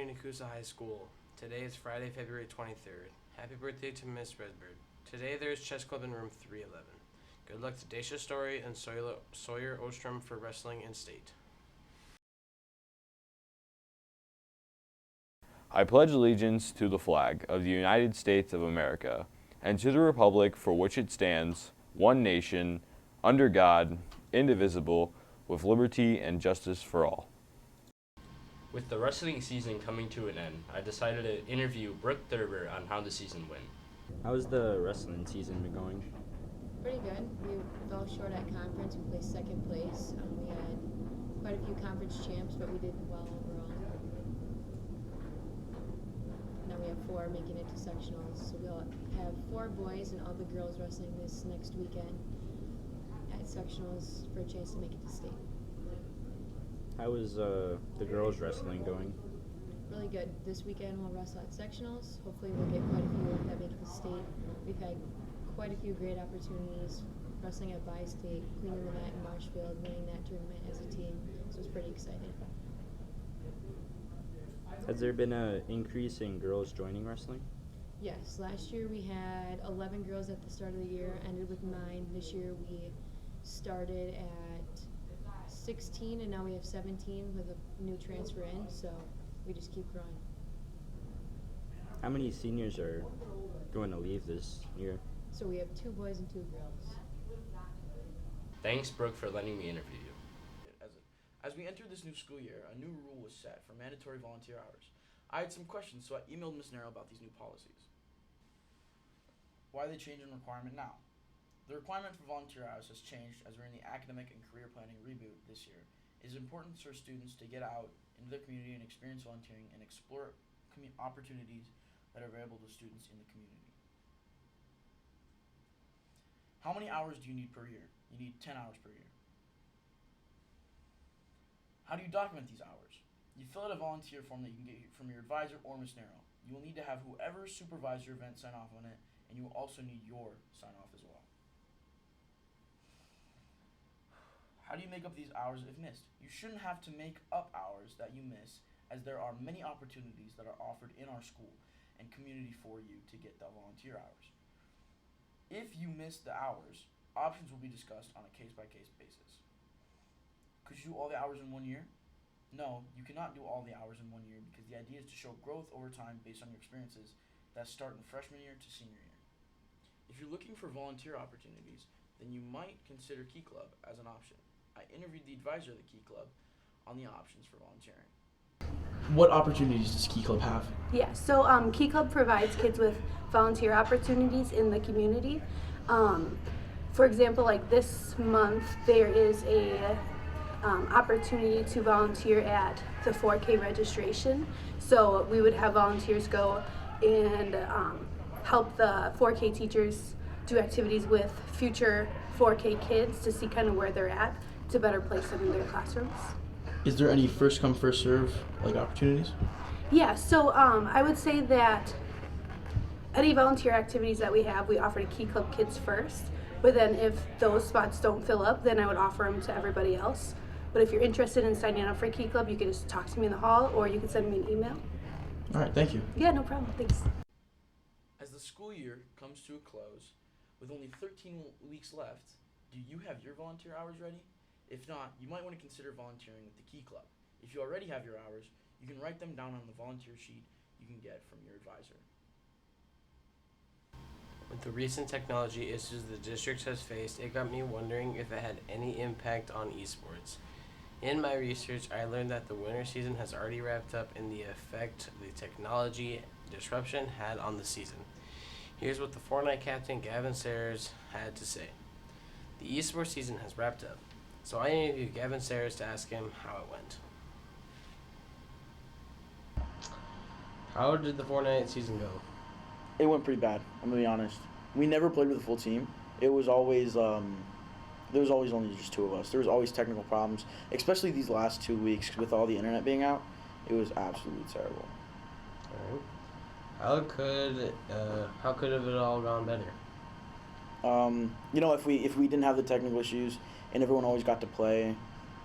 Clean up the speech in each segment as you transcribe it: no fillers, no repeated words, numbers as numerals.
Nakusa High School. Today is Friday, February 23rd. Happy birthday to Miss Redbird. Today there is chess club in room 311. Good luck to Dacia Story and Sawyer Ostrom for wrestling and state. I pledge allegiance to the flag of the United States of America and to the republic for which it stands, one nation, under God, indivisible, with liberty and justice for all. With the wrestling season coming to an end, I decided to interview Brooke Thurber on how the season went. How's the wrestling season been going? Pretty good. We fell short at conference. We placed second place. We had quite a few conference champs, but we did well overall. Now we have 4 making it to sectionals. So we'll have 4 boys and all the girls wrestling this next weekend at sectionals for a chance to make it to state. How is the girls wrestling going? Really good. This weekend we'll wrestle at sectionals. Hopefully we'll get quite a few that make it to state. We've had quite a few great opportunities wrestling at Bi-State, cleaning the mat in Marshfield, winning that tournament as a team. So it's pretty exciting. Has there been an increase in girls joining wrestling? Yes. Last year we had 11 girls at the start of the year, ended with 9. This year we started at 16 and now we have 17 with a new transfer in, so we just keep growing. How many seniors are going to leave this year? So we have 2 boys and 2 girls. Thanks, Brooke, for letting me interview you. As we entered this new school year, a new rule was set for mandatory volunteer hours. I had some questions, so I emailed Ms. Narrow about these new policies. Why are they changing the requirement now? The requirement for volunteer hours has changed as we're in the academic and career planning reboot this year. It is important for students to get out into the community and experience volunteering and explore opportunities that are available to students in the community. How many hours do you need per year? You need 10 hours per year. How do you document these hours? You fill out a volunteer form that you can get from your advisor or Ms. Narrow. You will need to have whoever supervised your event sign off on it, and you will also need your sign off as well. How do you make up these hours if missed? You shouldn't have to make up hours that you miss, as there are many opportunities that are offered in our school and community for you to get the volunteer hours. If you miss the hours, options will be discussed on a case-by-case basis. Could you do all the hours in 1 year? No, you cannot do all the hours in 1 year because the idea is to show growth over time based on your experiences that start in freshman year to senior year. If you're looking for volunteer opportunities, then you might consider Key Club as an option. I interviewed the advisor of the Key Club on the options for volunteering. What opportunities does Key Club have? Yeah, so Key Club provides kids with volunteer opportunities in the community. For example, like this month, there is a opportunity to volunteer at the 4K registration. So we would have volunteers go and help the 4K teachers do activities with future 4K kids to see kind of where they're at to better place them in their classrooms. Is there any first come, first serve opportunities? Yeah, so I would say that any volunteer activities that we have, we offer to Key Club kids first. But then if those spots don't fill up, then I would offer them to everybody else. But if you're interested in signing up for Key Club, you can just talk to me in the hall or you can send me an email. All right, thank you. Yeah, no problem. Thanks. As the school year comes to a close, with only 13 weeks left, do you have your volunteer hours ready? If not, you might want to consider volunteering with the Key Club. If you already have your hours, you can write them down on the volunteer sheet you can get from your advisor. With the recent technology issues the district has faced, it got me wondering if it had any impact on esports. In my research, I learned that the winter season has already wrapped up in the effect the technology disruption had on the season. Here's what the Fortnite captain Gavin Sayers had to say. The esports season has wrapped up, so I interviewed Gavin Sayers to ask him how it went. How did the Fortnite season go? It went pretty bad, I'm gonna be honest. We never played with a full team. It was always there was always only just 2 of us. There was always technical problems, especially these last 2 weeks with all the internet being out. It was absolutely terrible. Alright. How could have it all gone better? If we didn't have the technical issues and everyone always got to play,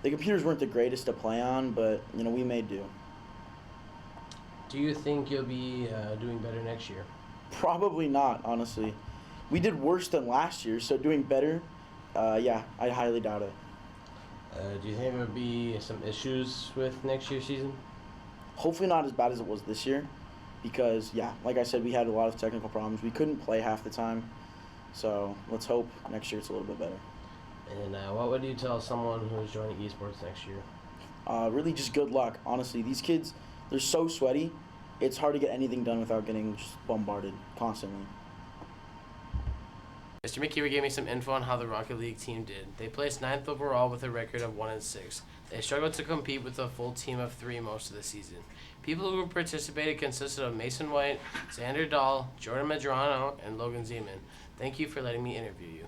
the computers weren't the greatest to play on, but we made do. Do you think you'll be doing better next year? Probably not, honestly. We did worse than last year, so doing better, yeah, I highly doubt it. Do you think there will be some issues with next year's season? Hopefully not as bad as it was this year, because, yeah, like I said, we had a lot of technical problems. We couldn't play half the time, so let's hope next year it's a little bit better. And what would you tell someone who's joining esports next year? Really just good luck, honestly. These kids, they're so sweaty, it's hard to get anything done without getting just bombarded constantly. Mr. McKeever gave me some info on how the Rocket League team did. They placed 9th overall with a record of 1-6. They struggled to compete with a full team of 3 most of the season. People who participated consisted of Mason White, Xander Dahl, Jordan Medrano, and Logan Zeman. Thank you for letting me interview you.